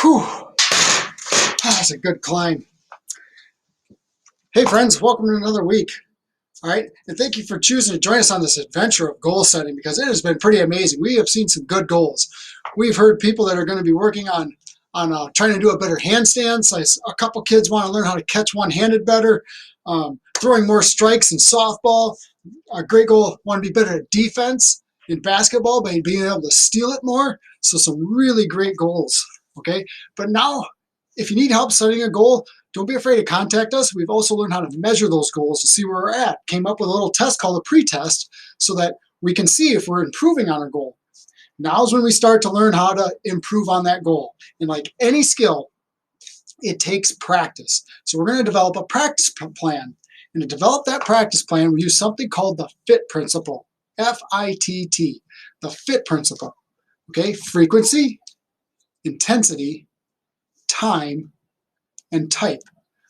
Whew. That's a good climb. Hey friends, welcome to another week. All right, and thank you for choosing to join us on this adventure of goal setting because it has been pretty amazing. We have seen some good goals. We've heard people that are going to be working on trying to do a better handstand. A couple kids want to learn how to catch one-handed better, throwing more strikes in softball. A great goal, want to be better at defense in basketball by being able to steal it more. So some really great goals, okay? But now, if you need help setting a goal, don't be afraid to contact us. We've also learned how to measure those goals to see where we're at. Came up with a little test called a pre-test so that we can see if we're improving on our goal. Now is when we start to learn how to improve on that goal. And like any skill, it takes practice. So we're going to develop a practice plan. And to develop that practice plan, we use something called the FITT principle, F-I-T-T, the FITT principle. Okay, frequency, intensity, time, and type,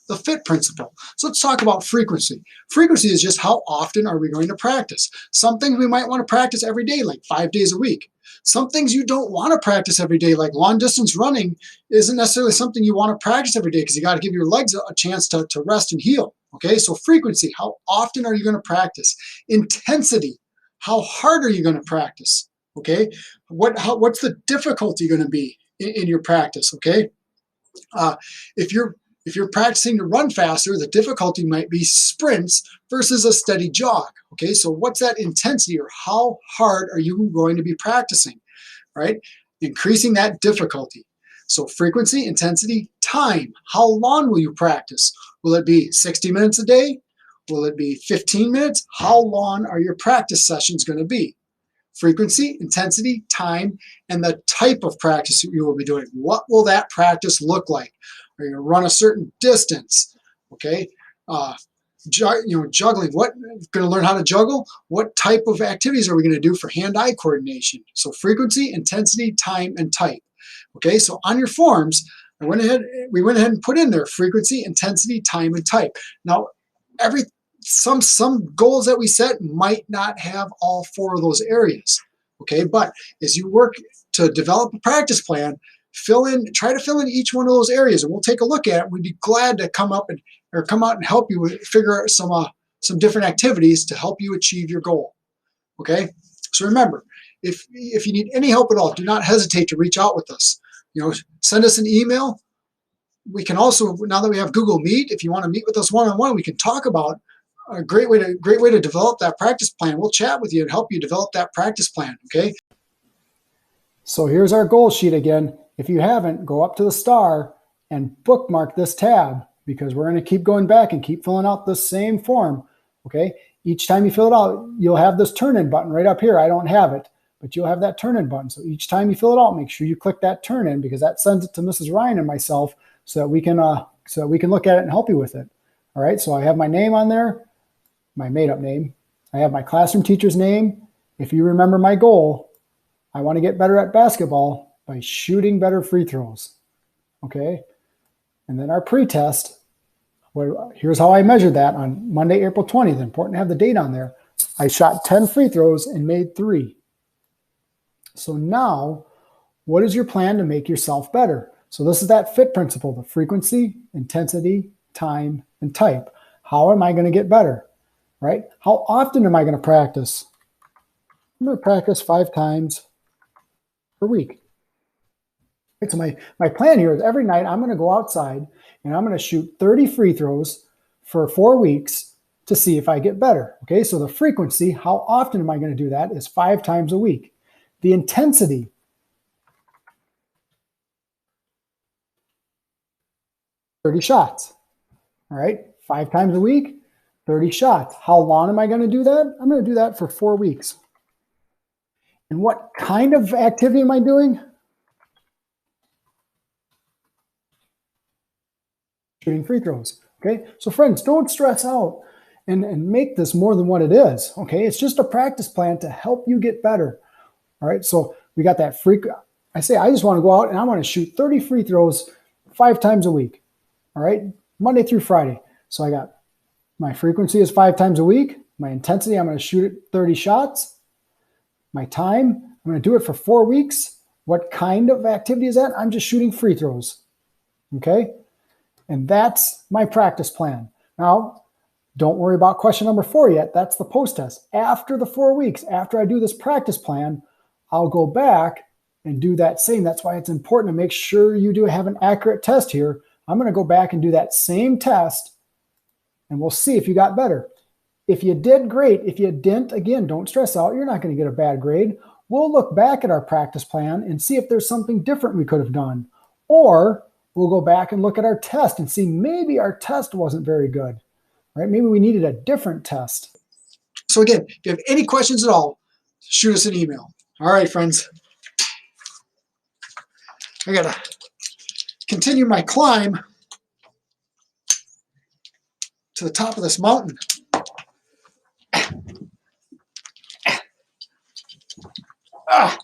the FITT principle. So let's talk about frequency. Frequency is just how often are we going to practice. Some things we might want to practice every day, like 5 days a week. Some things you don't want to practice every day, like long distance running isn't necessarily something you want to practice every day because you got to give your legs a chance to rest and heal. Okay, so frequency, how often are you going to practice? Intensity, how hard are you going to practice? Okay, what's the difficulty going to be in your practice? Okay. If you're practicing to run faster, the difficulty might be sprints versus a steady jog. Okay, so what's that intensity, or how hard are you going to be practicing? Right, increasing that difficulty. So frequency, intensity, time. How long will you practice? Will it be 60 minutes a day? Will it be 15 minutes? How long are your practice sessions going to be? Frequency, intensity, time, and the type of practice you will be doing. What will that practice look like? Are you going to run a certain distance? Okay, juggling. What, going to learn how to juggle? What type of activities are we going to do for hand-eye coordination? So frequency, intensity, time, and type. Okay, so on your forms, we went ahead and put in there frequency, intensity, time, and type. Now, some goals that we set might not have all 4 of those areas, okay? But as you work to develop a practice plan, try to fill in each one of those areas, and we'll take a look at it. We'd be glad to come out and help you figure out some different activities to help you achieve your goal, okay? So remember, if you need any help at all, do not hesitate to reach out with us. Send us an email. We can also, now that we have Google Meet, if you want to meet with us one-on-one, we can talk about a great way to develop that practice plan. We'll chat with you and help you develop that practice plan, okay? So here's our goal sheet again. If you haven't, go up to the star and bookmark this tab because we're going to keep going back and keep filling out the same form, okay? Each time you fill it out, you'll have this turn-in button right up here. I don't have it, but you'll have that turn-in button. So each time you fill it out, make sure you click that turn-in because that sends it to Mrs. Ryan and myself so that we can look at it and help you with it. All right, so I have my name on there, my made-up name. I have my classroom teacher's name. If you remember my goal, I want to get better at basketball by shooting better free throws, okay? And then our pre-test, here's how I measured that on Monday, April 20th. Important to have the date on there. I shot 10 free throws and made 3. So now, what is your plan to make yourself better? So this is that FITT principle, the frequency, intensity, time, and type. How am I going to get better? Right? How often am I going to practice? I'm going to practice 5 times per week. Right, so my plan here is every night I'm going to go outside and I'm going to shoot 30 free throws for 4 weeks to see if I get better. Okay, so the frequency, how often am I going to do that, is 5 times a week. The intensity, $30 shots. All right, 5 times a week, 30 shots. How long am I going to do that? I'm going to do that for 4 weeks. And what kind of activity am I doing? Shooting free throws. Okay, so friends, don't stress out and make this more than what it is. Okay, it's just a practice plan to help you get better. All right, so we got that I just want to go out and I want to shoot 30 free throws 5 times a week. All right, Monday through Friday. So I got my frequency is 5 times a week. My intensity, I'm going to shoot it 30 shots. My time, I'm going to do it for 4 weeks. What kind of activity is that? I'm just shooting free throws. Okay? And that's my practice plan. Now, don't worry about question number 4 yet. That's the post-test. After the 4 weeks, after I do this practice plan, I'll go back and do that same. That's why it's important to make sure you do have an accurate test here. I'm going to go back and do that same test, and we'll see if you got better. If you did, great. If you didn't, again, don't stress out. You're not going to get a bad grade. We'll look back at our practice plan and see if there's something different we could have done. Or we'll go back and look at our test and see maybe our test wasn't very good, right? Maybe we needed a different test. So again, if you have any questions at all, shoot us an email. All right, friends. I got to continue my climb to the top of this mountain. Ah.